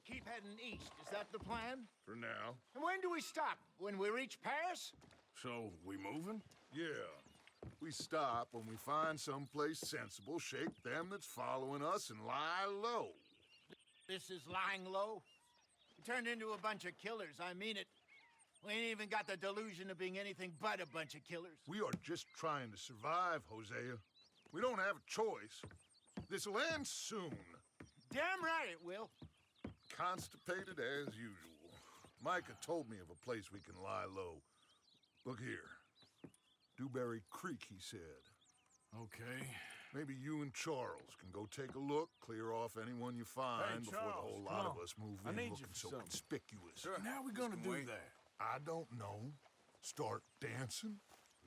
Keep heading east. Is that the plan? For now. And when do we stop? When we reach Paris? So, we moving? Yeah. We stop when we find someplace sensible, shake them that's following us, and lie low. This is lying low? We turned into a bunch of killers, I mean it. We ain't even got the delusion of being anything but a bunch of killers. We are just trying to survive, Hosea. We don't have a choice. This'll end soon. Damn right it will. Constipated as usual. Micah told me of a place we can lie low. Look here. Dewberry Creek, he said. Okay. Maybe you and Charles can go take a look, clear off anyone you find before the whole lot of us move in looking so conspicuous. Sure. How are we gonna do that? I don't know. Start dancing?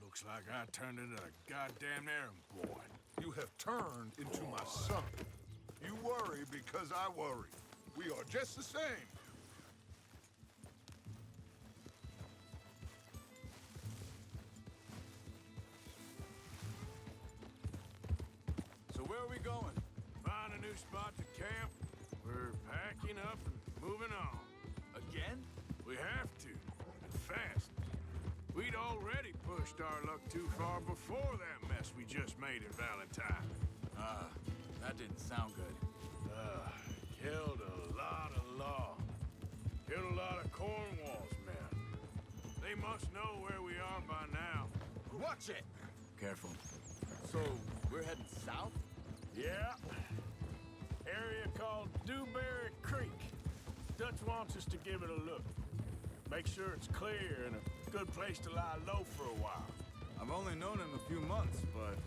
Looks like I turned into a goddamn errand boy. You have turned into my son. You worry because I worry. We are just the same. So where are we going? Find a new spot to camp. We're packing up and moving on. Again? We have to. And fast. We'd already pushed our luck too far before that mess we just made in Valentine. That didn't sound good. Killed a lot of law. Killed a lot of Cornwall's men. They must know where we are by now. Watch it! Careful. So, we're heading south? Yeah. Area called Dewberry Creek. Dutch wants us to give it a look. Make sure it's clear and a good place to lie low for a while. I've only known him a few months, but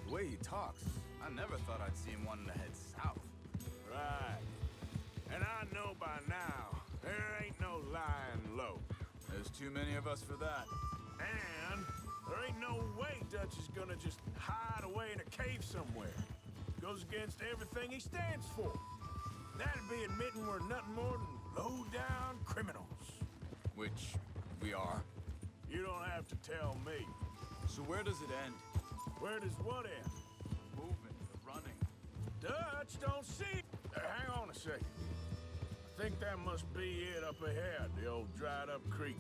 the way he talks, I never thought I'd see him wanting to head south. Right. And I know by now, there ain't no lying low. There's too many of us for that. And there ain't no way Dutch is gonna just hide away in a cave somewhere. Goes against everything he stands for. That'd be admitting we're nothing more than low-down criminals. Which we are. You don't have to tell me. So where does it end? Where does what end? Moving, the running. Dutch don't see. Hang on a second. I think that must be it up ahead, the old dried-up creek.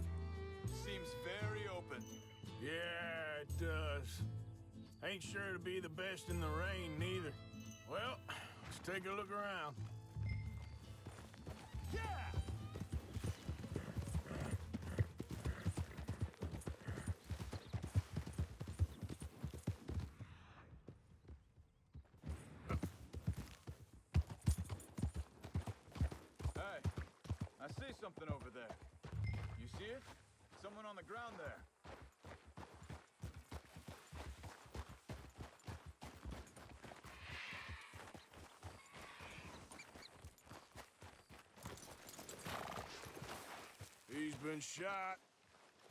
Seems very open. Yeah, it does. Ain't sure to be the best in the rain, neither. Well, let's take a look around. Yeah! Hey, I see something over there. You see it? Someone on the ground there. He's been shot.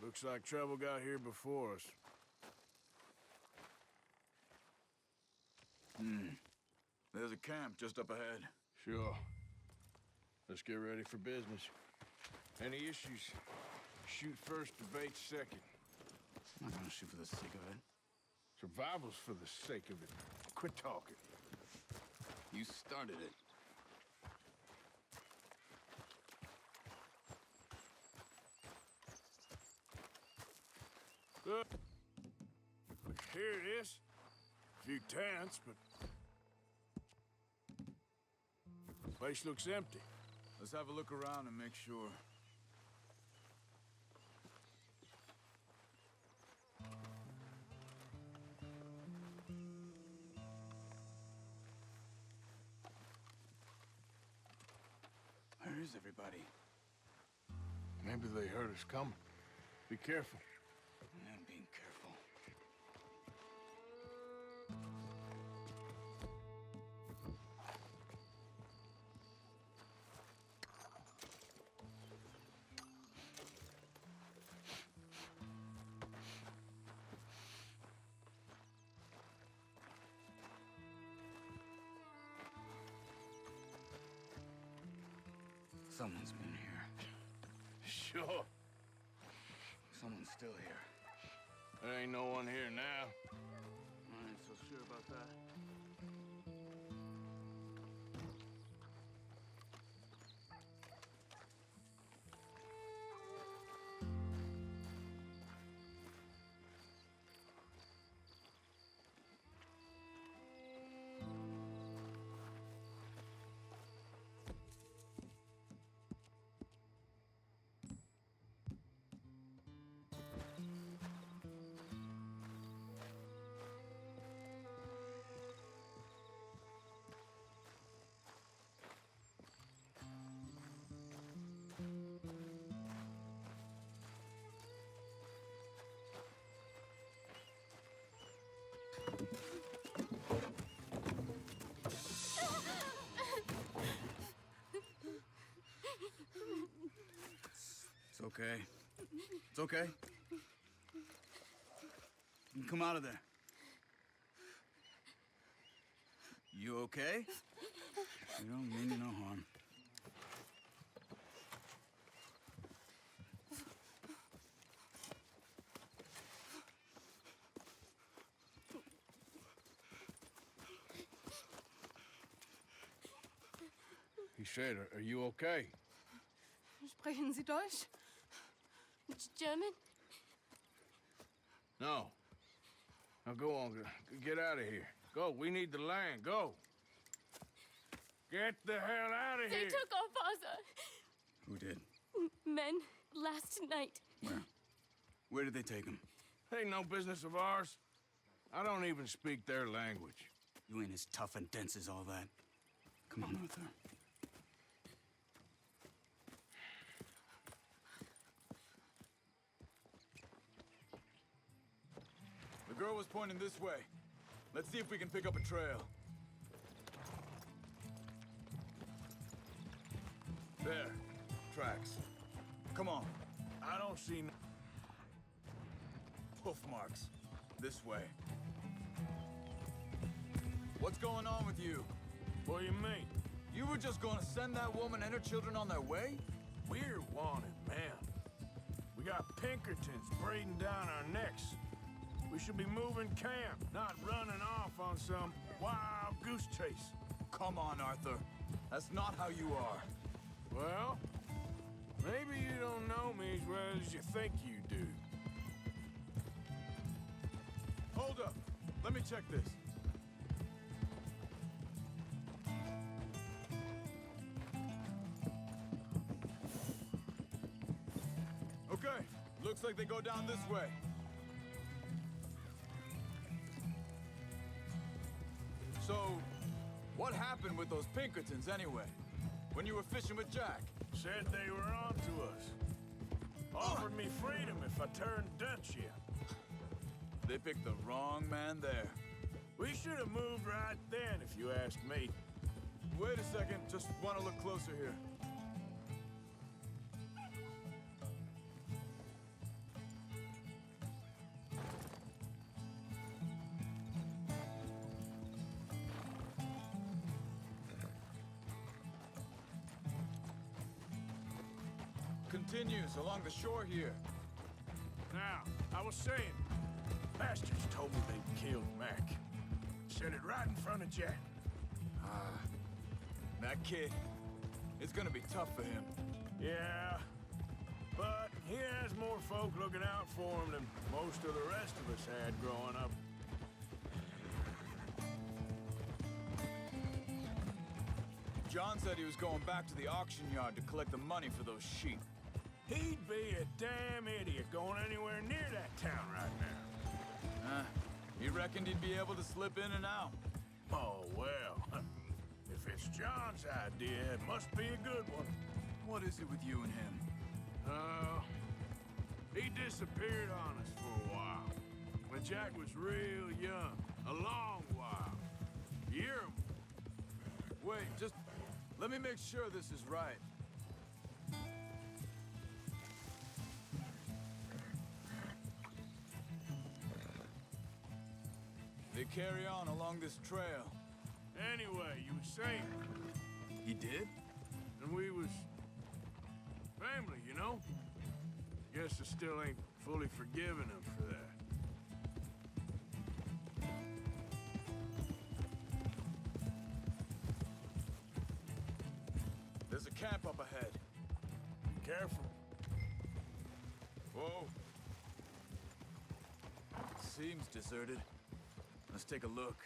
Looks like trouble got here before us. There's a camp just up ahead. Sure. Let's get ready for business. Any issues? Shoot first, debate second. I'm not gonna shoot for the sake of it. Survival's for the sake of it. Quit talking. You started it. Look. Here it is. A few tents, but... place looks empty. Let's have a look around and make sure. Where is everybody? Maybe they heard us coming. Be careful. I'm being careful. Someone's been here. Sure. Someone's still here. There ain't no one here now. I ain't so sure about that. It's okay. It's okay. You can come out of there. You okay? You don't mean you no harm. He said, are you okay? Sprechen Sie Deutsch? German? No. Now go on, get out of here. Go, we need the land, go. Get the hell out of They here. took our father. Who did? Men, last night. Where? Where did they take him? Ain't no business of ours. I don't even speak their language. You ain't as tough and dense as all that. Come on, Arthur. The girl was pointing this way. Let's see if we can pick up a trail. There. Tracks. Come on. I don't see no... Hoof marks. This way. What's going on with you? What do you mean? You were just gonna send that woman and her children on their way? We're wanted, man. We got Pinkertons breathing down our necks. We should be moving camp, not running off on some wild goose chase. Come on, Arthur. That's not how you are. Well, maybe you don't know me as well as you think you do. Hold up. Let me check this. Okay, looks like they go down this way. So, what happened with those Pinkertons anyway? When you were fishing with Jack? Said they were on to us. Offered me freedom if I turned Dutch yet. They picked the wrong man there. We should have moved right then, if you ask me. Wait a second, just want to look closer here. Continues along the shore here. Now, I was saying, bastards told me they killed Mac. Said it right in front of Jack. That kid, it's gonna be tough for him. Yeah, but he has more folk looking out for him than most of the rest of us had growing up. John said he was going back to the auction yard to collect the money for those sheep. He'd be a damn idiot going anywhere near that town right now. He reckoned he'd be able to slip in and out. Oh, well. If it's John's idea, it must be a good one. What is it with you and him? He disappeared on us for a while. When Jack was real young. A long while. Year. Wait, just let me make sure this is right. They carry on along this trail. Anyway, you were saying, He did? and we was family, you know? Guess I still ain't fully forgiven him for that. There's a camp up ahead. Be careful. Whoa. Seems deserted. Let's take a look.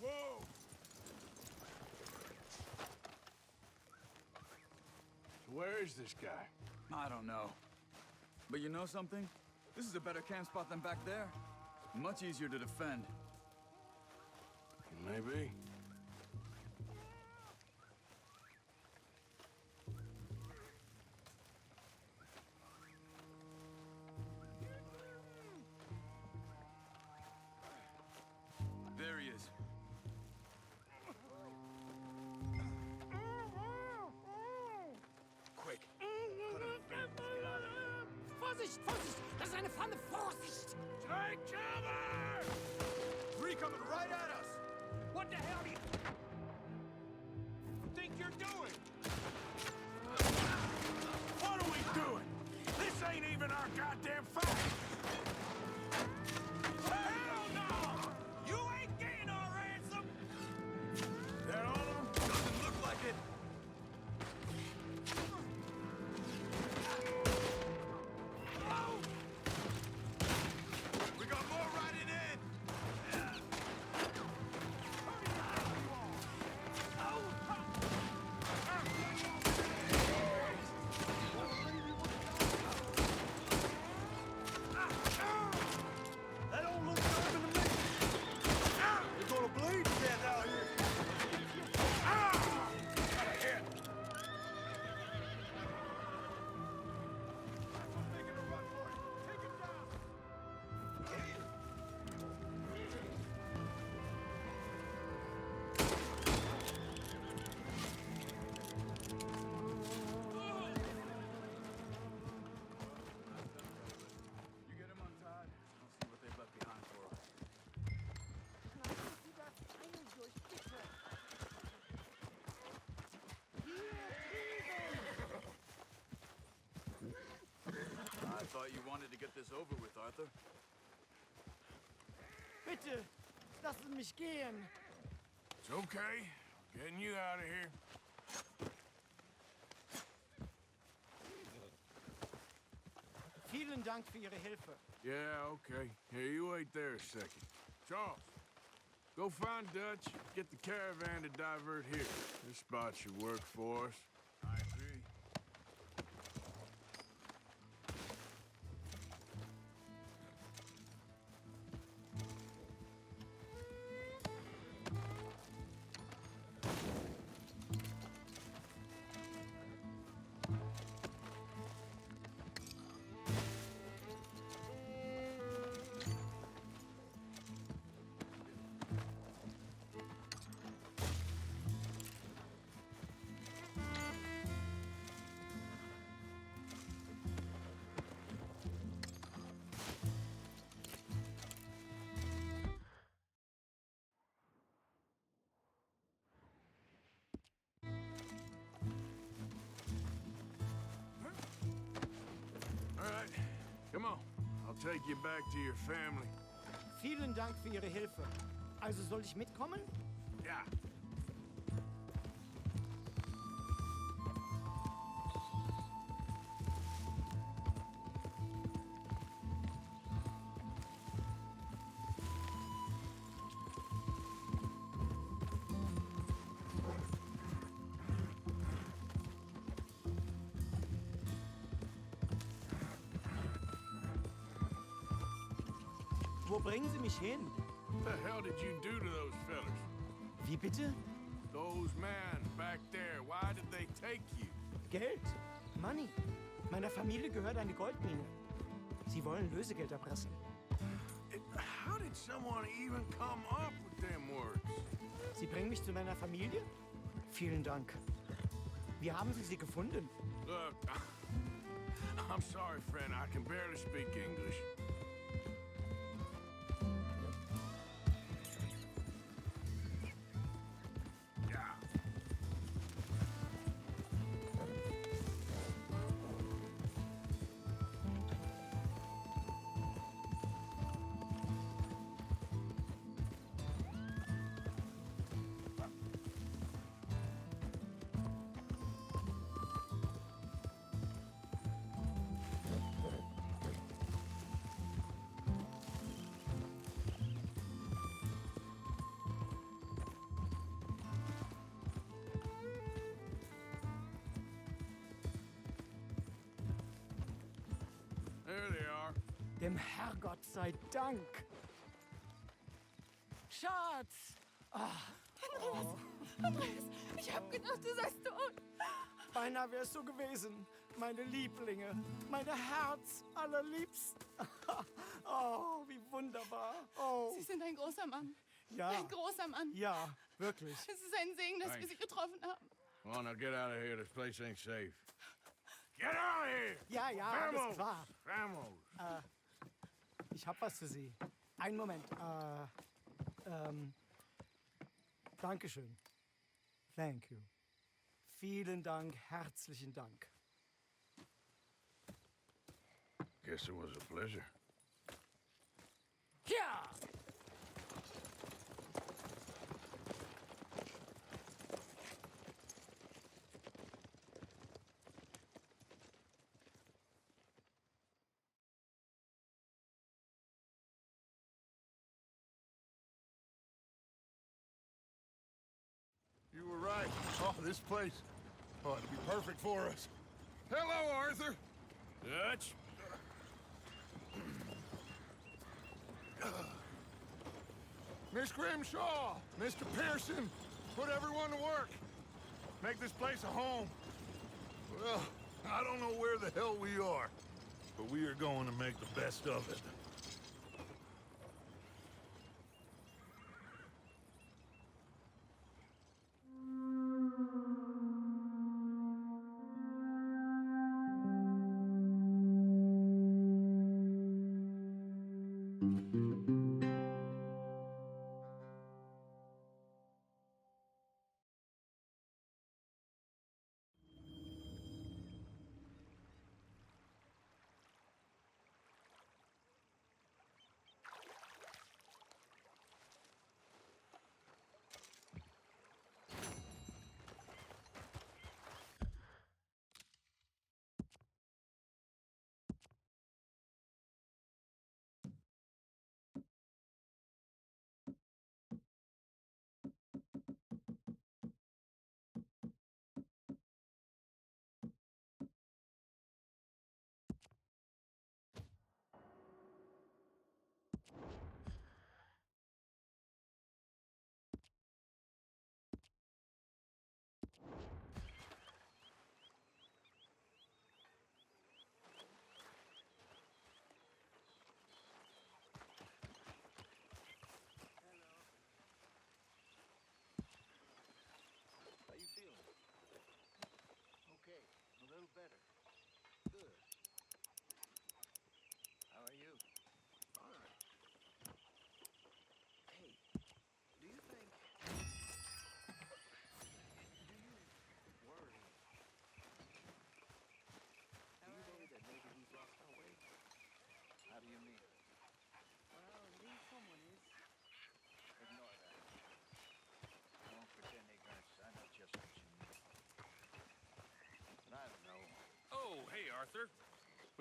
Whoa! So where is this guy? I don't know. But you know something? This is a better camp spot than back there. Much easier to defend. Maybe. There he is. Quick. Vorsicht, Vorsicht! Das ist eine Pfanne! Vorsicht! Take cover! Three coming right at us! What the hell do you think you're doing? What are we doing? This ain't even our goddamn fight! Hell no! You ain't getting our ransom! That all of them? Doesn't look like it. We got more riding in. thought you wanted to get this over with, Arthur. Bitte, lassen Sie mich gehen. It's okay. Getting you out of here. Vielen Dank für Ihre Hilfe. Yeah, okay. Here, you wait there a second. Charles, go find Dutch, get the caravan to divert here. This spot should work for us. I agree. All right, come on. I'll take you back to your family. Vielen Dank für Ihre Hilfe. Also soll ich mitkommen? Yeah. Wo bringen Sie mich hin? What the hell did you do to those fellas? Wie bitte? Those men back there, why did they take you? Geld. Money. Meiner Familie gehört eine Goldmine. Sie wollen Lösegeld erpressen. How did someone even come up with them words? Sie bringen mich zu meiner Familie? Vielen Dank. Wie haben Sie sie gefunden? Look, I'm sorry, friend. I can barely speak English. Yeah. There they are. Dem Herrgott sei Dank. Schatz! Andreas, ich hab gedacht, du seist tot. Beinahe wär's so gewesen. Meine Lieblinge, meine Herz allerliebsten. Oh, wie wunderbar. Oh, Sie sind ein großer Mann. ja. Ein großer Mann. Ja, wirklich. Es ist ein Segen, dass wir Thanks. Sie getroffen haben. Come on, now get out of here. This place ain't safe. Get out of here! Ja, ja, alles klar. Vamos! Ich hab was für Sie. Einen Moment. Dankeschön. Thank you. Vielen Dank, herzlichen Dank. Guess it was a pleasure. Ja! You were right. Oh, this place ought to be perfect for us. Hello, Arthur. Dutch? Miss Grimshaw, Mr. Pearson, put everyone to work. Make this place a home. Well, I don't know where the hell we are, but we are going to make the best of it.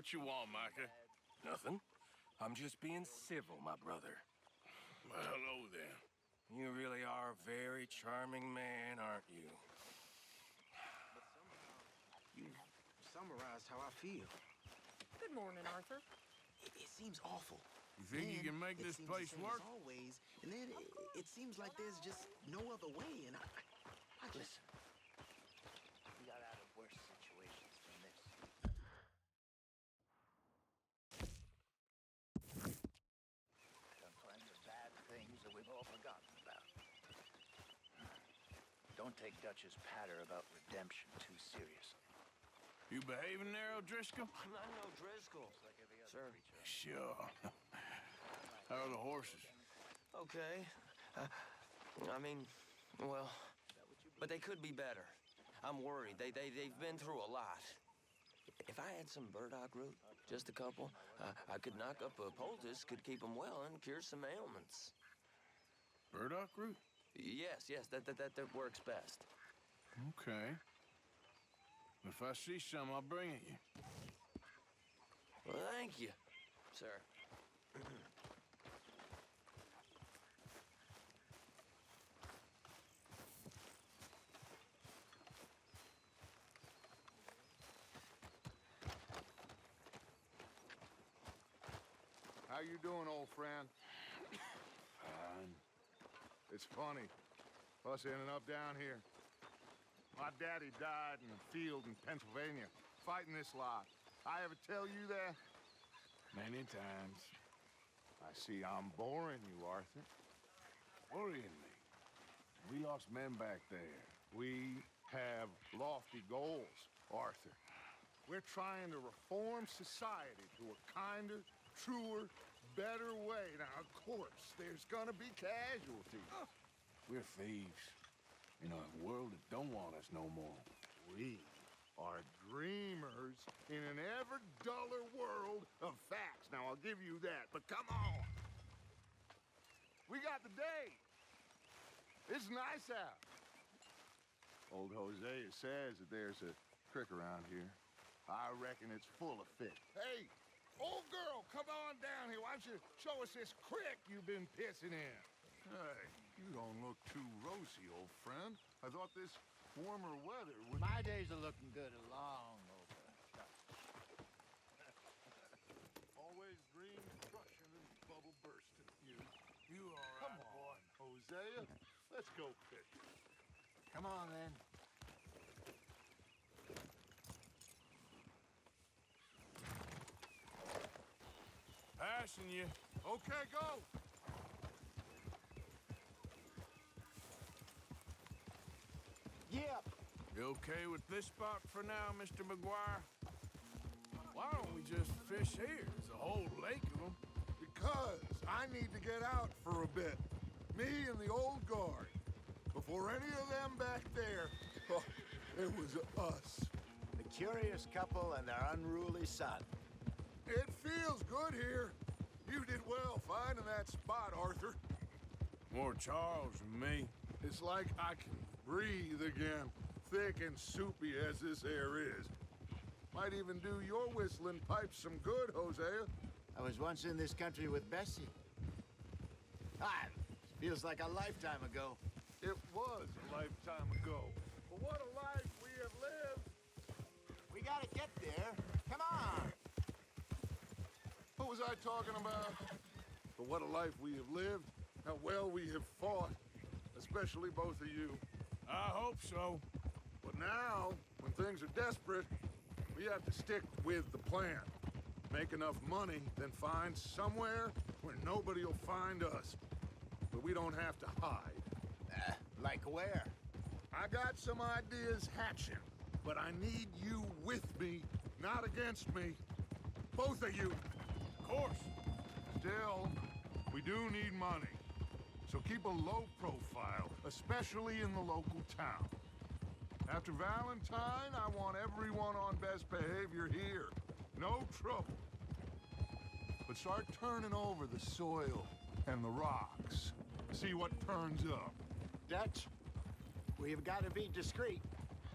What you want, Micah? Nothing. I'm just being civil, my brother. Well, hello there. You really are a very charming man, aren't you? You've summarized how I feel. Good morning, Arthur. It seems awful. You think you Then can make it this seems place the same work? As always, and then it seems like there's just no other way, and I just... We got out of worse situations than this. Done plenty of bad things that we've all forgotten about. Don't take Dutch's patter about redemption too seriously. You behaving there, O'Driscoll? I'm not no Driscoll. Sir. Sure. How are the horses? Okay. I mean, well, but they could be better. I'm worried. They've been through a lot. If I had some burdock root, just a couple, I could knock up a poultice, could keep them well, and cure some ailments. Burdock root? Yes, that works best. Okay. If I see some, I'll bring it you. Well, thank you, sir. How you doing, old friend? Fine. It's funny, us ending up down here. My daddy died in a field in Pennsylvania, fighting this lot. I ever tell you that? Many times. I see I'm boring you, Arthur. Worrying me. We lost men back there. We have lofty goals, Arthur. We're trying to reform society to a kinder, truer, better way. Now, of course, there's gonna be casualties. We're thieves. In a world that don't want us no more. We are dreamers in an ever duller world of facts. Now, I'll give you that, but come on. We got the day. It's nice out. Old Hosea says that there's a creek around here. I reckon it's full of fish. Hey, old girl, come on down here. Why don't you show us this creek you've been pissing in? Hey, you don't look too rosy, old friend. I thought this warmer weather would... My days are looking good along over. Always green, crushing, and bubble bursting. You all right, Come on, Hosea. Let's go fishing. Come on, then. Passing you. Okay, go. Yep. You okay with this spot for now, Mr. McGuire? Why don't we just fish here? There's a whole lake of them. Because I need to get out for a bit. Me and the old guard. Before any of them back there, oh, it was us. The curious couple and their unruly son. It feels good here. You did well finding that spot, Arthur. More Charles than me. It's like I can breathe again, thick and soupy as this air is. Might even do your whistling pipes some good, Hosea. I was once in this country with Bessie. Ah, feels like a lifetime ago. It was a lifetime ago. But what a life we have lived. We gotta get there. Come on. What was I talking about? But what a life we have lived. How well we have fought. Especially both of you. I hope so. But now, when things are desperate, we have to stick with the plan. Make enough money, then find somewhere where nobody will find us. But we don't have to hide. Like where? I got some ideas hatching, but I need you with me, not against me. Both of you. Of course. Still, we do need money. So keep a low profile, especially in the local town. After Valentine, I want everyone on best behavior here. No trouble. But start turning over the soil and the rocks. See what turns up. Dutch, we've got to be discreet.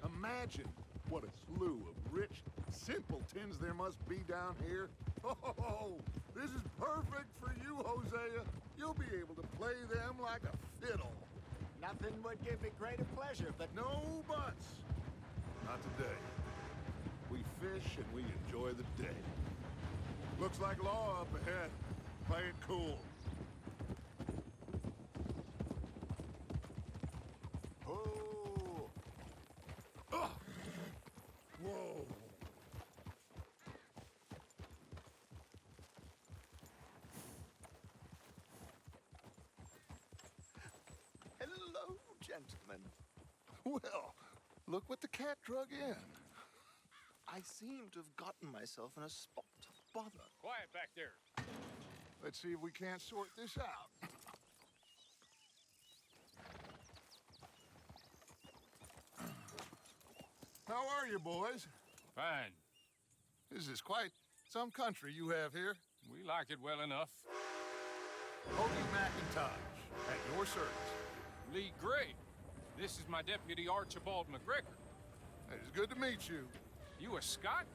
Imagine what a slew of rich, simpletons there must be down here. Oh, this is perfect for you, Hosea. You'll be able to play them like a fiddle. Nothing would give me greater pleasure, but No buts. Not today. We fish and we enjoy the day. Looks like law up ahead. Play it cool. Oh! Ugh. Whoa! Hello, gentlemen. Well, look what the cat drug in. I seem to have gotten myself in a spot of bother. Quiet back there. Let's see if we can't sort this out. How are you, boys? Fine. This is quite some country you have here. We like it well enough. Hody McIntosh, at your service. Lee Gray. This is my deputy Archibald McGregor. It's good to meet you. You a Scot?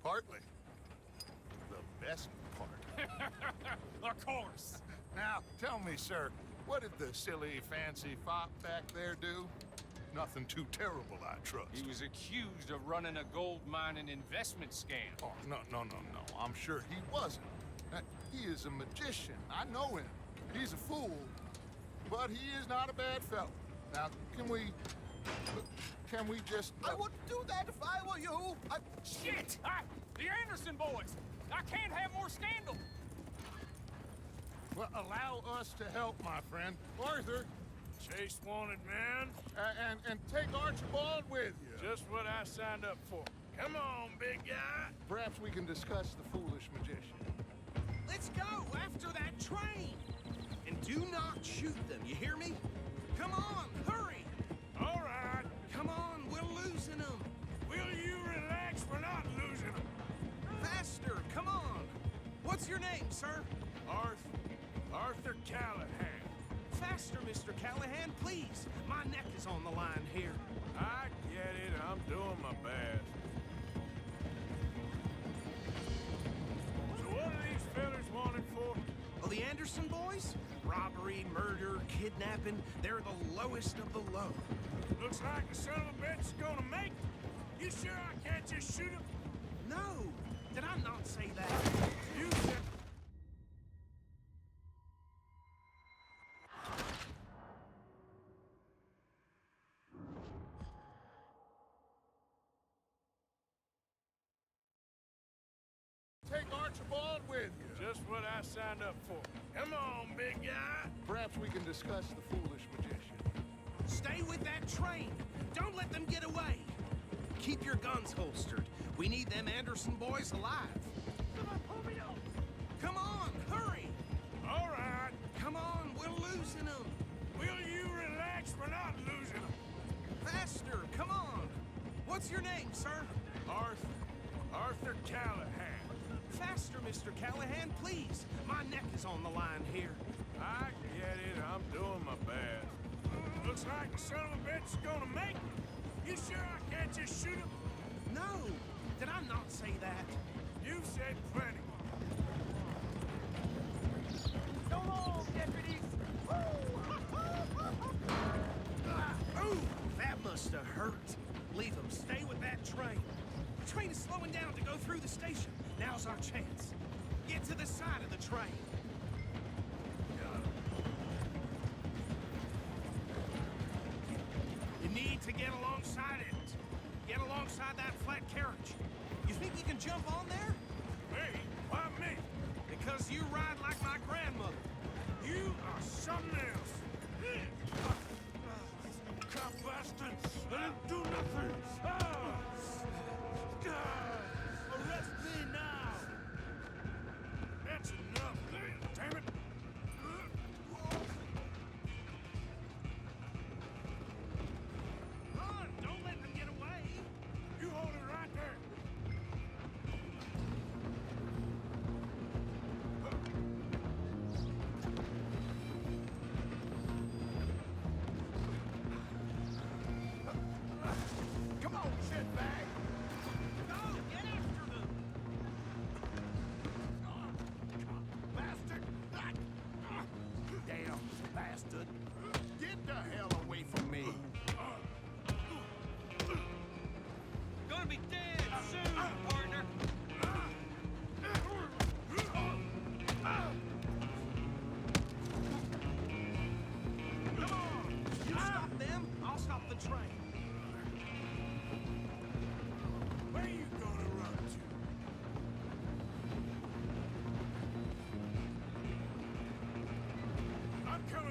Partly. The best part. Of course. Now, tell me, sir, what did the silly, fancy fop back there do? Nothing too terrible, I trust. He was accused of running a gold mine and investment scam. Oh, no. I'm sure he wasn't. He is a magician. I know him. He's a fool, but he is not a bad fellow. Now, can we just... I would do that if I were you. Shit! The Anderson boys! I can't have more scandal! Well, allow us to help, my friend. Arthur, Chase wanted man. and take Archibald with you. Just what I signed up for. Come on, big guy. Perhaps we can discuss the foolish magician. Let's go after that train! And do not shoot them, you hear me? Come on, hurry! All right. Come on, we're losing them! Will you relax? We're not losing them. Faster, come on! What's your name, sir? Arthur Callahan. Faster, Mr. Callahan, please! My neck is on the line here. I get it. I'm doing my best. So what are these fellas wanted for? Oh, the Anderson boys? Robbery, murder, kidnapping. They're the lowest of the low. Looks like the son of a bitch is gonna make it. You sure I can't just shoot him? No! Did I not say that? You said... Take Archibald with you. Just what I signed up for. Come on, big guy. Perhaps we can discuss the foolish magician. Stay with that train! Don't let them get away! Keep your guns holstered. We need them Anderson boys alive. Come on, hurry! All right. Come on, we're losing them! Will you relax? We're not losing them. Faster, come on! What's your name, sir? Arthur Callahan. Faster, Mr. Callahan, please! My neck is on the line here. I get it. I'm doing my best. Looks like the son of a bitch is gonna make it. You sure I can't just shoot him? No! Did I not say that? You've said plenty. so long, deputies. Ooh, that must have hurt. Leave them. Stay with that train. The train is slowing down to go through the station. Now's our chance. Get to the side of the train. You need to get alongside it. Get alongside that flat carriage. You think you can jump on there? Me? Why me? Because you ride like my grandmother. You are something else. Cop bastards! I didn't do nothing! Arrest me now! That's enough! Damn it! Run! Don't let them get away! You hold it right there! Come on,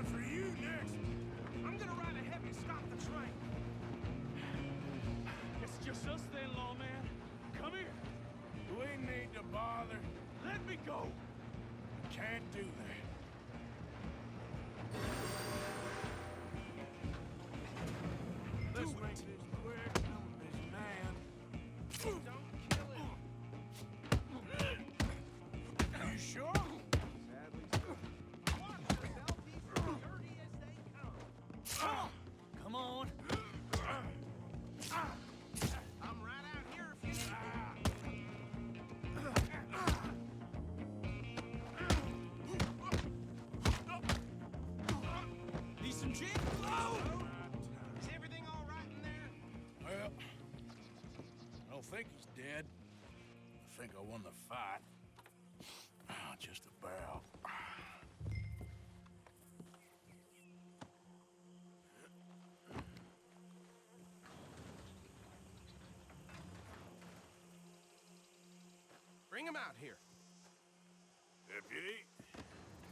coming for you next. I'm gonna ride ahead and stop the train. It's just us then, lawman. Come here. We need to bother. Let me go. Can't do that. Let's make this quick. I'm a busy man. Don't kill him. You sure? Sadly, so. Watch yourself. He's as dirty as they come. Come on. I'm right out here if you need me. Need some gin? Is everything all right in there? Well, I don't think he's dead. I think I won the fight. Just about. Bring him out here. Deputy,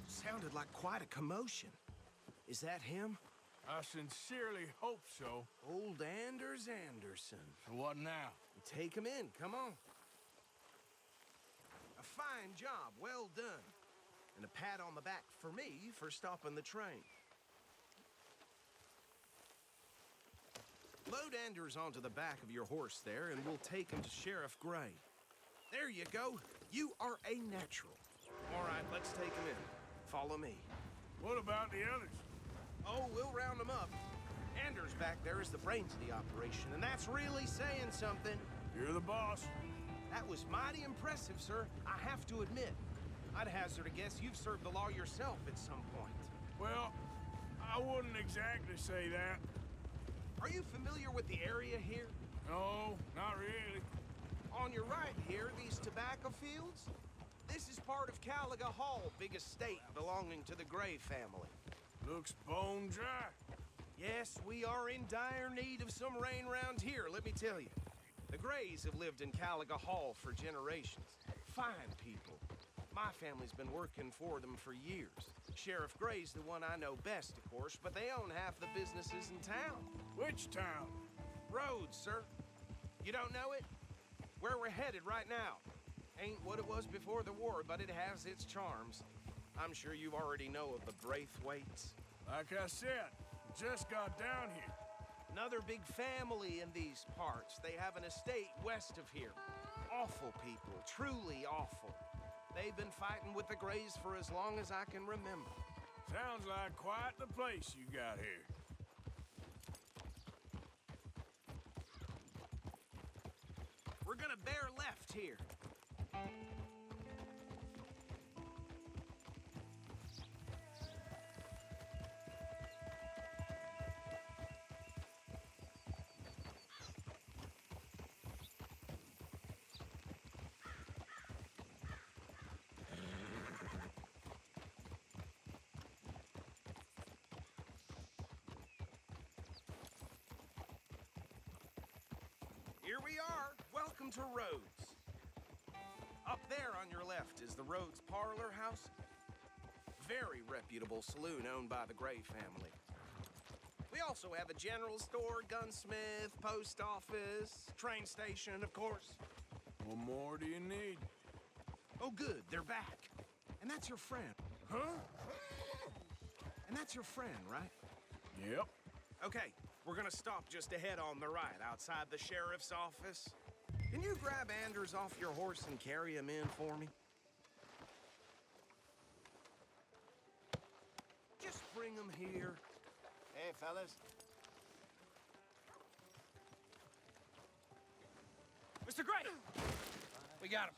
Sounded like quite a commotion. Is that him? I sincerely hope so. Old Anders Anderson. So what now? Take him in, come on. A fine job, well done. And a pat on the back for me for stopping the train. Load Anders onto the back of your horse there, and we'll take him to Sheriff Gray. There you go. You are a natural. All right, let's take him in. Follow me. What about the others? Oh, we'll round them up. Anders back there is the brains of the operation, and that's really saying something. You're the boss. That was mighty impressive, sir. I have to admit. I'd hazard a guess you've served the law yourself at some point. Well, I wouldn't exactly say that. Are you familiar with the area here? No, not really. On your right here, these tobacco fields? This is part of Caliga Hall, big estate belonging to the Gray family. Looks bone dry. Yes, we are in dire need of some rain round here, let me tell you. The Grays have lived in Caliga Hall for generations. Fine people. My family's been working for them for years. Sheriff Gray's the one I know best, of course, but they own half the businesses in town. Which town? Rhodes, sir. You don't know it? Where we're headed right now. Ain't what it was before the war, but it has its charms. I'm sure you already know of the Braithwaites. Like I said, just got down here. Another big family in these parts. They have an estate west of here. Awful people, truly awful. They've been fighting with the Grays for as long as I can remember. Sounds like quite the place you got here. We're gonna bear left here. Here we are. Welcome to Rhodes. Up there on your left is the Rhodes Parlor House. Very reputable saloon owned by the Gray family. We also have a general store, gunsmith, post office, train station, of course. What more do you need? Oh, good. They're back. And that's your friend. Huh? And that's your friend, right? Yep. Okay, we're gonna stop just ahead on the right, outside the sheriff's office. Can you grab Anders off your horse and carry him in for me? Just bring him here. Hey, fellas. Mr. Gray! We got him.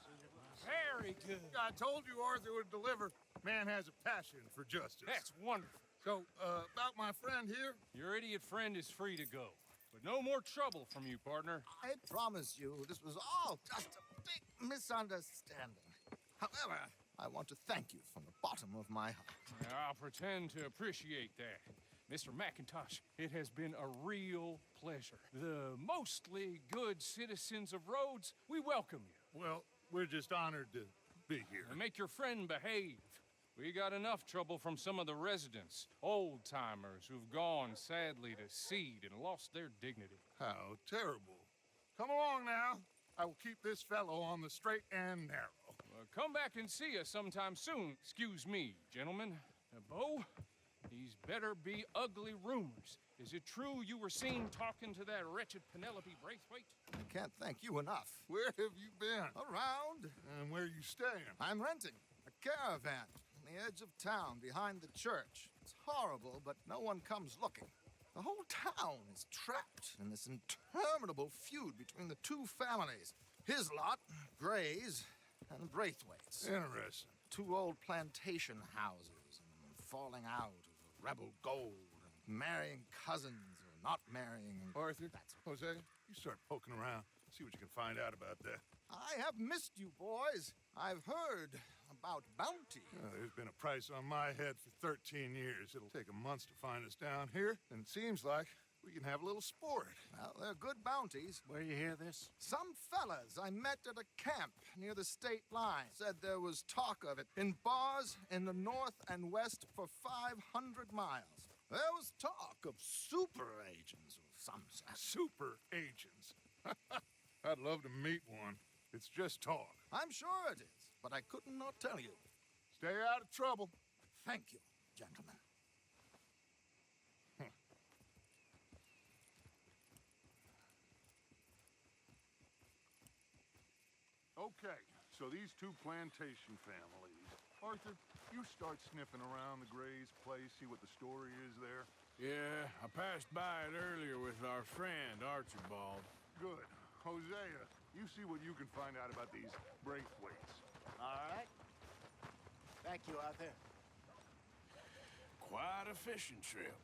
Very good. I told you Arthur would deliver. Man has a passion for justice. That's wonderful. So, about my friend here? Your idiot friend is free to go. But no more trouble from you, partner. I promise you, this was all just a big misunderstanding. However, I want to thank you from the bottom of my heart. I'll pretend to appreciate that. Mr. McIntosh, it has been a real pleasure. The mostly good citizens of Rhodes, we welcome you. Well, we're just honored to be here. And make your friend behave. We got enough trouble from some of the residents, old-timers who've gone, sadly, to seed and lost their dignity. How terrible. Come along now. I will keep this fellow on the straight and narrow. Come back and see us sometime soon. Excuse me, gentlemen. Bo, these better be ugly rumors. Is it true you were seen talking to that wretched Penelope Braithwaite? I can't thank you enough. Where have you been? Around. And where are you staying? I'm renting a caravan on the edge of town behind the church. It's horrible, but no one comes looking. The whole town is trapped in this interminable feud between the two families. His lot, Gray's, and Braithwaite's. Interesting. Two old plantation houses, and falling out of rebel gold, and marrying cousins or not marrying. Arthur, Jose, you start poking around. See what you can find out about that. I have missed you, boys. I've heard about bounty. There's been a price on my head for 13 years. It'll take a month to find us down here, and it seems like we can have a little sport. Well, they're good bounties. Where you hear this? Some fellas I met at a camp near the state line said there was talk of it in bars in the north and west for 500 miles. There was talk of super agents or some such. Super agents. I'd love to meet one. It's just talk. I'm sure it is, but I couldn't not tell you. Stay out of trouble. Thank you, gentlemen. Okay, so these two plantation families. Arthur, you start sniffing around the Gray's place, see what the story is there. Yeah, I passed by it earlier with our friend, Archibald. Good. Hosea, you see what you can find out about these Braithwaites. All right. Thank you, Arthur. Quite a fishing trip.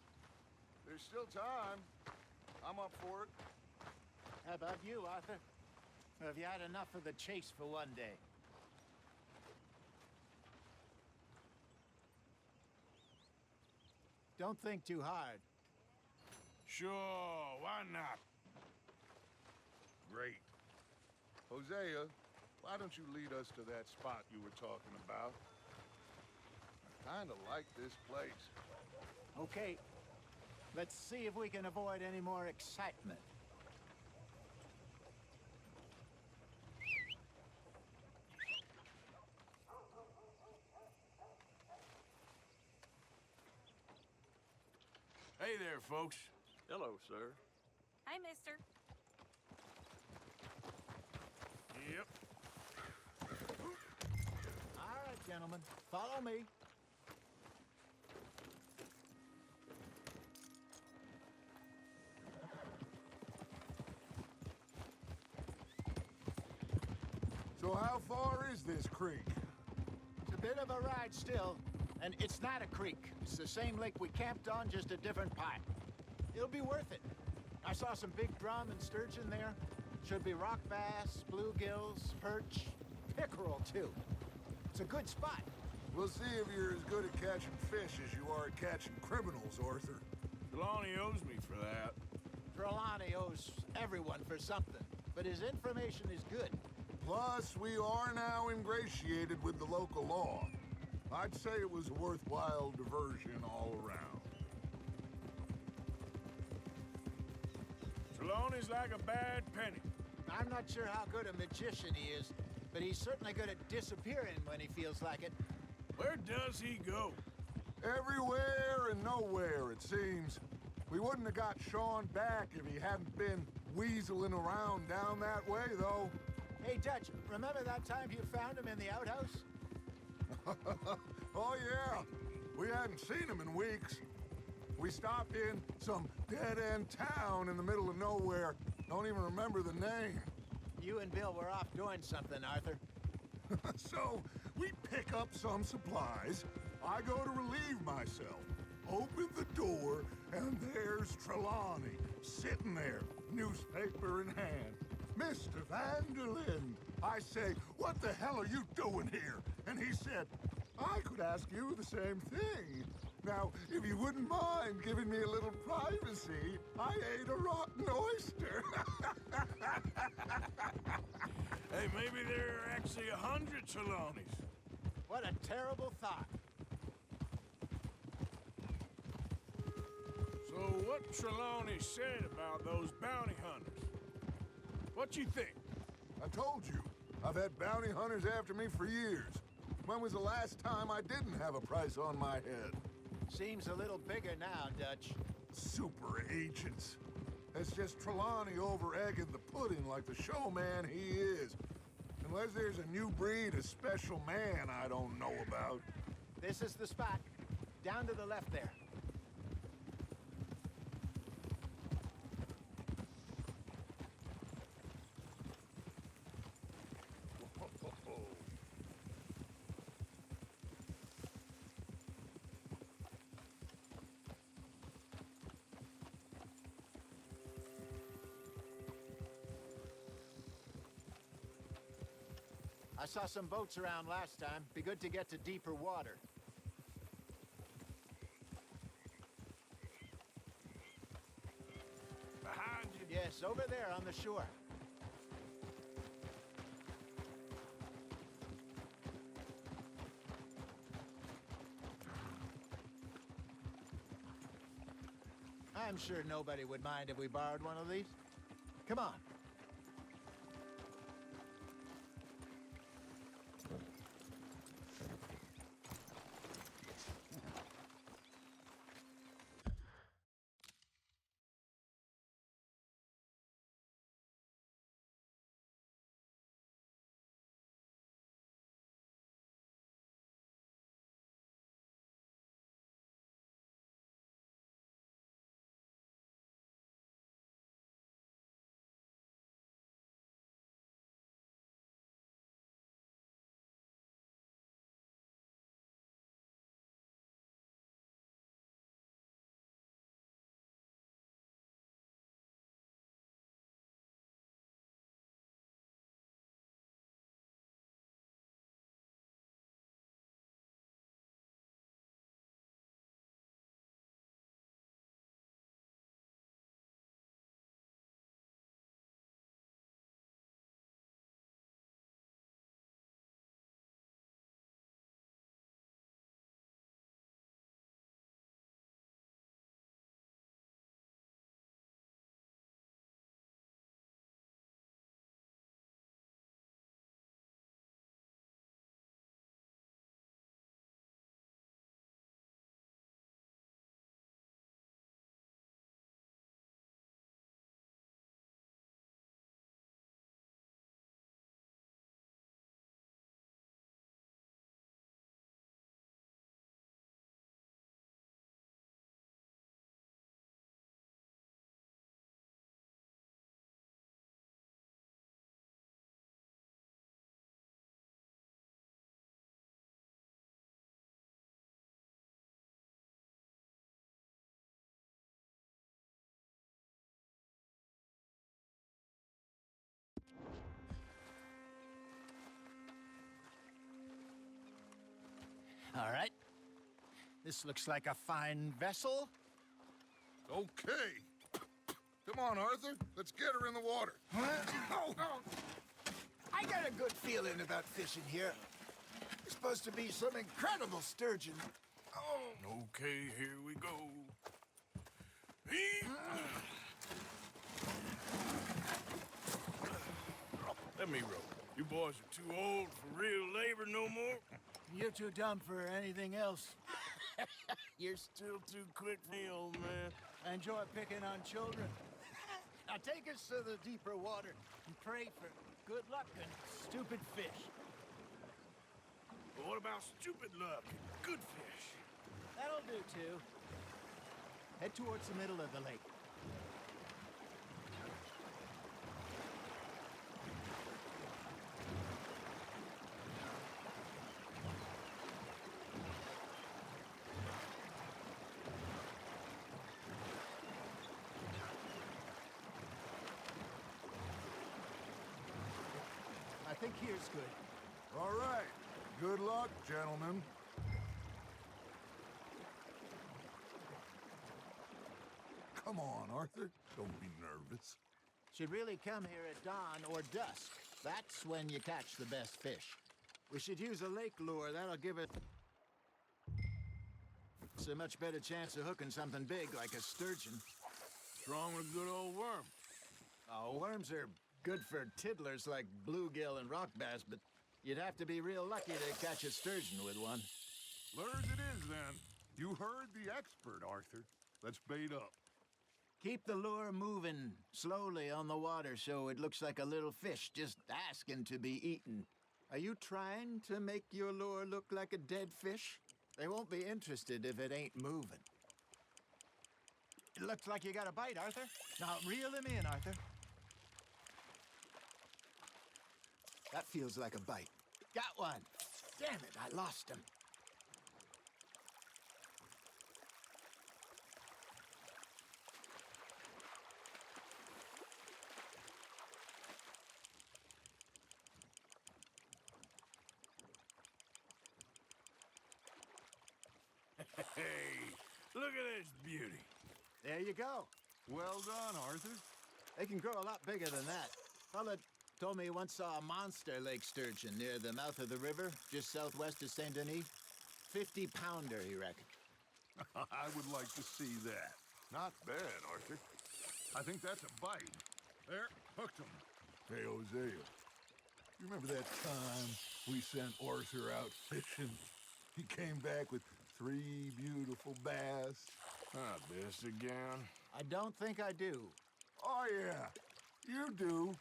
There's still time. I'm up for it. How about you, Arthur? Or have you had enough of the chase for one day? Don't think too hard. Sure, why not? Great. Hosea, why don't you lead us to that spot you were talking about? I kind of like this place. Okay. Let's see if we can avoid any more excitement. Hey there, folks. Hello, sir. Hi, mister. Yep. All right, gentlemen. Follow me. So how far is this creek? It's a bit of a ride still, and it's not a creek. It's the same lake we camped on, just a different pipe. It'll be worth it. I saw some big drum and sturgeon there. Should be rock bass, bluegills, perch, pickerel, too. It's a good spot. We'll see if you're as good at catching fish as you are at catching criminals, Arthur. Trelawney owes me for that. Trelawney owes everyone for something, but his information is good. Plus, we are now ingratiated with the local law. I'd say it was a worthwhile diversion all around. Trelawney's like a bad penny. I'm not sure how good a magician he is, but he's certainly good at disappearing when he feels like it. Where does he go? Everywhere and nowhere, it seems. We wouldn't have got Sean back if he hadn't been weaseling around down that way, though. Hey, Dutch, remember that time you found him in the outhouse? Oh, yeah. We hadn't seen him in weeks. We stopped in some dead-end town in the middle of nowhere. Don't even remember the name. You and Bill were off doing something, Arthur. So, we pick up some supplies. I go to relieve myself. Open the door, and there's Trelawney, sitting there, newspaper in hand. Mr. Vanderlyn. I say, what the hell are you doing here? And he said, I could ask you the same thing. Now, if you wouldn't mind giving me a little privacy, I ate a rotten oyster. Hey, maybe there are actually 100 Trelawneys. What a terrible thought. what Trelawney said about those bounty hunters. What you think? I told you, I've had bounty hunters after me for years. When was the last time I didn't have a price on my head? Seems a little bigger now, Dutch. Super agents. It's just Trelawney over-egging the pudding like the showman he is. Unless there's a new breed of special man I don't know about. This is the spot. Down to the left there. I saw some boats around last time. Be good to get to deeper water. Behind you. Yes, over there on the shore. I'm sure nobody would mind if we borrowed one of these. Come on. All right. This looks like a fine vessel. Okay. Come on, Arthur. Let's get her in the water. I got a good feeling about fishing here. It's supposed to be some incredible sturgeon. Okay, here we go. Let me row. You boys are too old for real labor no more. You're too dumb for anything else. You're still too quick for me, old man. I enjoy picking on children. Now take us to the deeper water and pray for good luck and stupid fish. But what about stupid luck and good fish? That'll do, too. Head towards the middle of the lake. I think here's good. All right. Good luck, gentlemen. Come on, Arthur. Don't be nervous. Should really come here at dawn or dusk. That's when you catch the best fish. We should use a lake lure. That'll give it... It's a much better chance of hooking something big like a sturgeon. What's wrong with a good old worm? Oh, worms are good for tiddlers like bluegill and rock bass, but you'd have to be real lucky to catch a sturgeon with one. Lures it is, then. You heard the expert, Arthur. Let's bait up. Keep the lure moving slowly on the water so it looks like a little fish just asking to be eaten. Are you trying to make your lure look like a dead fish? They won't be interested if it ain't moving. It looks like you got a bite, Arthur. Now reel him in, Arthur. That feels like a bite. Got one. Damn it, I lost him. Hey, look at this beauty. There you go. Well done, Arthur. They can grow a lot bigger than that. Fella told me he once saw a monster lake sturgeon near the mouth of the river, just southwest of Saint Denis. 50-pounder, he reckoned. I would like to see that. Not bad, Arthur. I think that's a bite. There, hooked him. Hey, Hosea. You remember that time we sent Arthur out fishing? He came back with 3 beautiful bass. Ah, this again? I don't think I do. Oh, yeah. You do.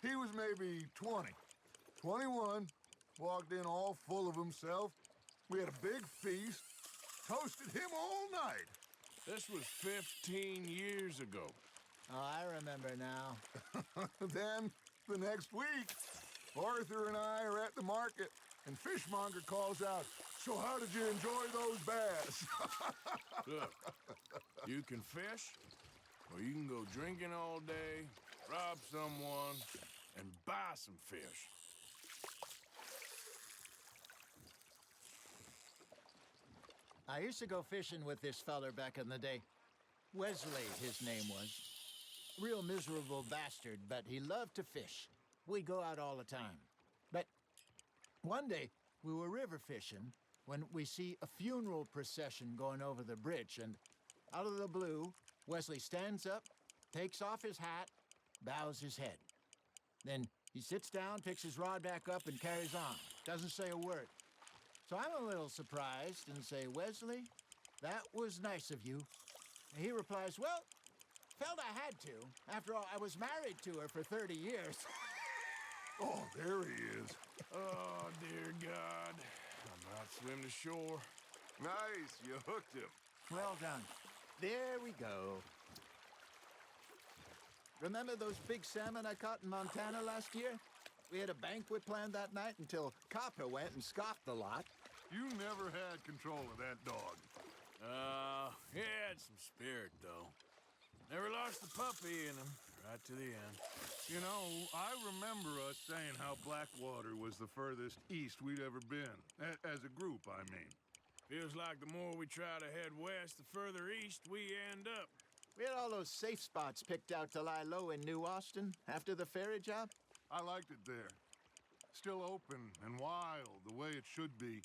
He was maybe 20. 21. Walked in all full of himself. We had a big feast. Toasted him all night. This was 15 years ago. Oh, I remember now. Then, the next week, Arthur and I are at the market, and Fishmonger calls out, "So how did you enjoy those bass?" Look, you can fish, or you can go drinking all day, rob someone, and buy some fish. I used to go fishing with this feller back in the day. Wesley, his name was. Real miserable bastard, but he loved to fish. We'd go out all the time. But one day, we were river fishing when we see a funeral procession going over the bridge, and out of the blue, Wesley stands up, takes off his hat, bows his head. Then he sits down, picks his rod back up, and carries on. Doesn't say a word. So I'm a little surprised and say, "Wesley, that was nice of you." And he replies, "Well, felt I had to. After all, I was married to her for 30 years. Oh, there he is. Oh, dear God. I might swim to shore. Nice, you hooked him. Well done. There we go. Remember those big salmon I caught in Montana last year? We had a banquet planned that night until Copper went and scoffed the lot. You never had control of that dog. He had some spirit, though. Never lost the puppy in him, right to the end. You know, I remember us saying how Blackwater was the furthest east we'd ever been. As a group, I mean. Feels like the more we try to head west, the further east we end up. We had all those safe spots picked out to lie low in New Austin after the ferry job. I liked it there. Still open and wild, the way it should be.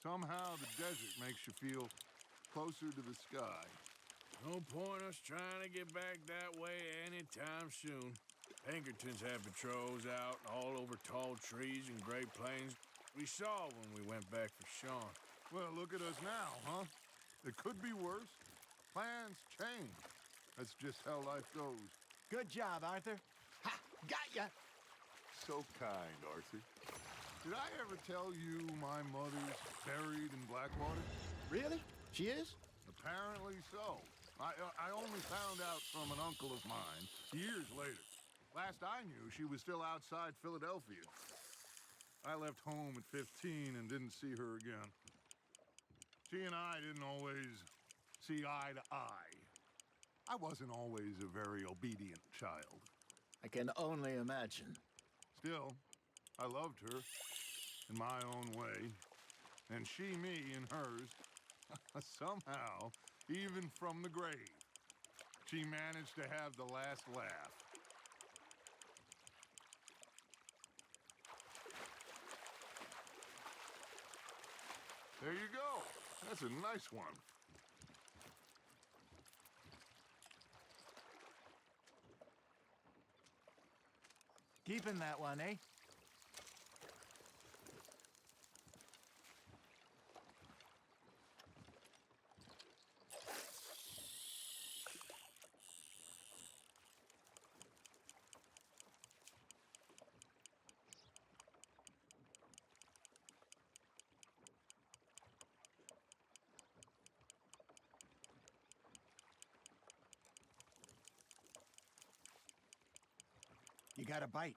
Somehow the desert makes you feel closer to the sky. No point us trying to get back that way anytime soon. Pinkertons have patrols out all over tall trees and Great Plains. We saw when we went back for Sean. Well, look at us now, huh? It could be worse. Plans change. That's just how life goes. Good job, Arthur. Ha! Got ya! So kind, Arthur. Did I ever tell you my mother's buried in Blackwater? Really? She is? Apparently so. I only found out from an uncle of mine years later. Last I knew, she was still outside Philadelphia. I left home at 15 and didn't see her again. She and I didn't always see eye to eye. I wasn't always a very obedient child. I can only imagine. Still, I loved her in my own way, and she me in hers. Somehow, even from the grave, she managed to have the last laugh. There you go. That's a nice one. Keeping that one, eh? You got a bite.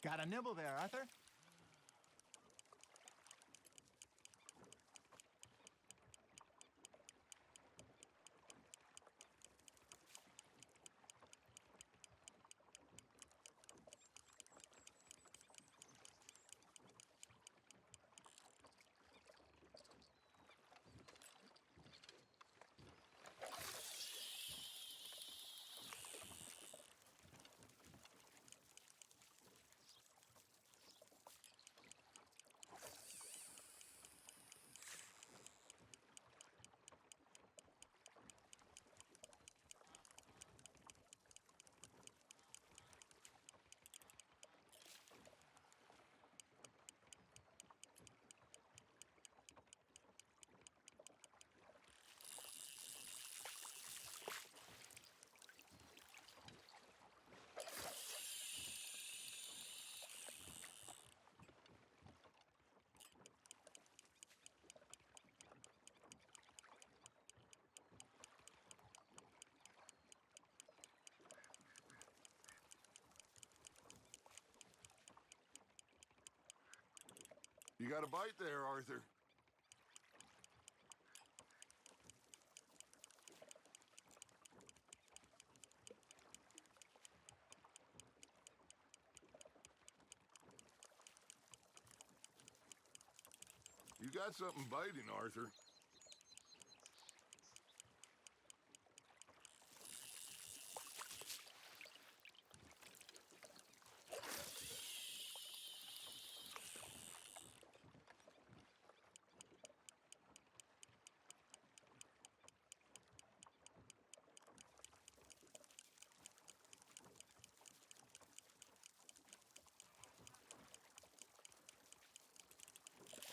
Got a nibble there, Arthur? You got a bite there, Arthur. You got something biting, Arthur.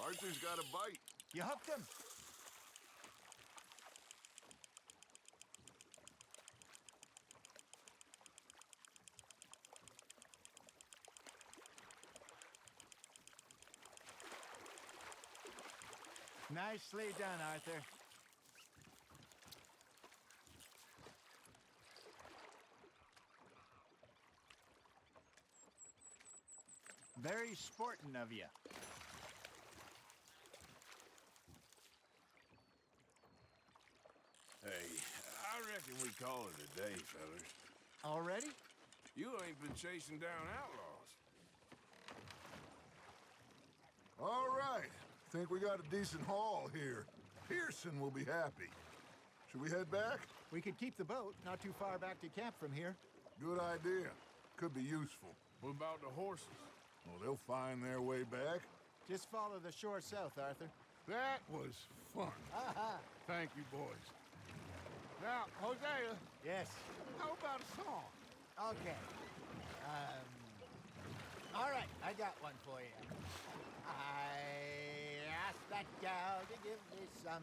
Arthur's got a bite. You hooked him. Nicely done, Arthur. Very sporting of you. Hey, I reckon we call it a day, fellas. Already? You ain't been chasing down outlaws. All right. Think we got a decent haul here. Pearson will be happy. Should we head back? We could keep the boat not too far back to camp from here. Good idea. Could be useful. What about the horses? Well, they'll find their way back. Just follow the shore south, Arthur. That was fun. Thank you, boys. Now, Hosea, Yes. how about a song? Okay. All right, I got one for you. I asked that gal to give me some.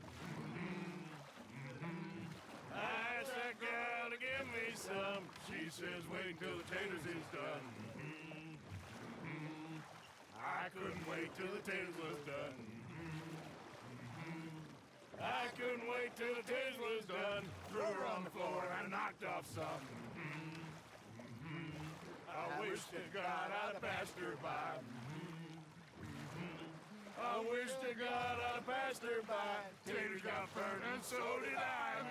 I asked that gal to give me some. She says, wait till the taters is done. I couldn't wait till the taters was done. I couldn't wait till the taters was done. Threw her on the floor and knocked off some. I wish to God I'd passed her by. I wish to God I'd passed her by. Taters got burned and so did I.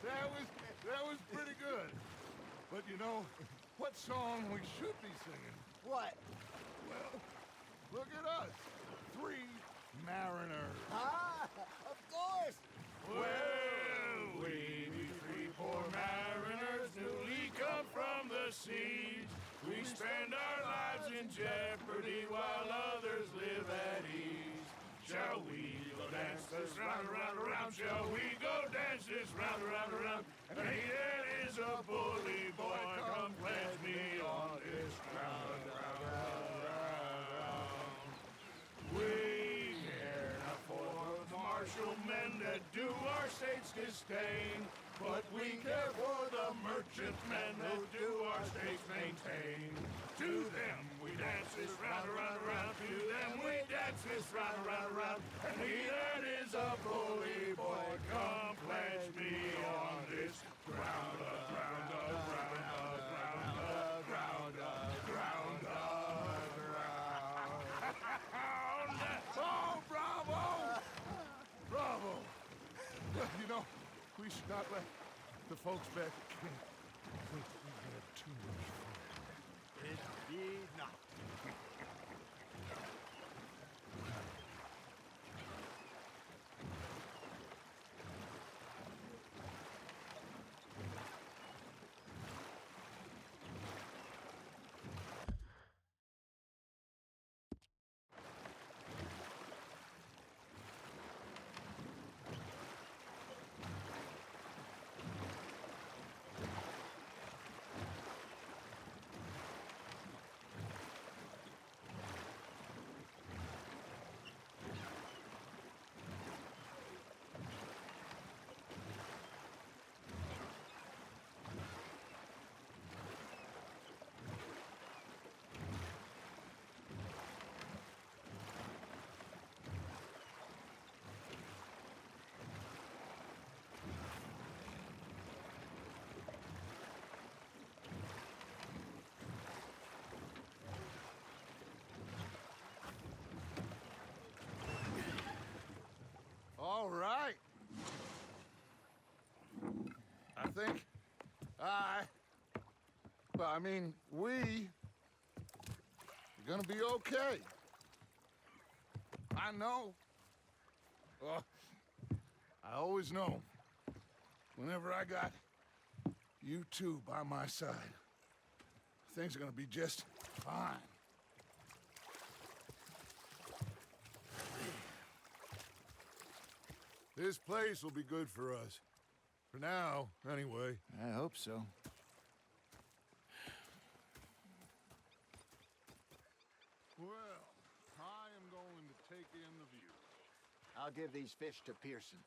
That was pretty good. But you know, what song we should be singing? What? Well, look at us. 3 mariners. Ah, of course. Well, we be 3 poor mariners newly come from the seas. We We spend our lives in jeopardy while others live at ease. Shall we go dance this round, around, around? Shall we go dance this round, around, around? And he that is a bully boy, come pledge me on this round, round, round, round. We care not for the martial men that do our states disdain, but we care for the merchant men that do our states maintain. To them we dance this round, around, around. To them we dance this round, around, around. And he that is a bully boy, come pledge me on this ground up, ground up, ground up, ground up, ground up, ground up, ground. Oh, bravo! Bravo! You know, we should not let the folks back at camp think we had too much fun. Indeed not. All right. I think we are gonna be okay. I know. Well, I always know. Whenever I got you two by my side, things are gonna be just fine. This place will be good for us. For now, anyway. I hope so. Well, I am going to take in the view. I'll give these fish to Pearson.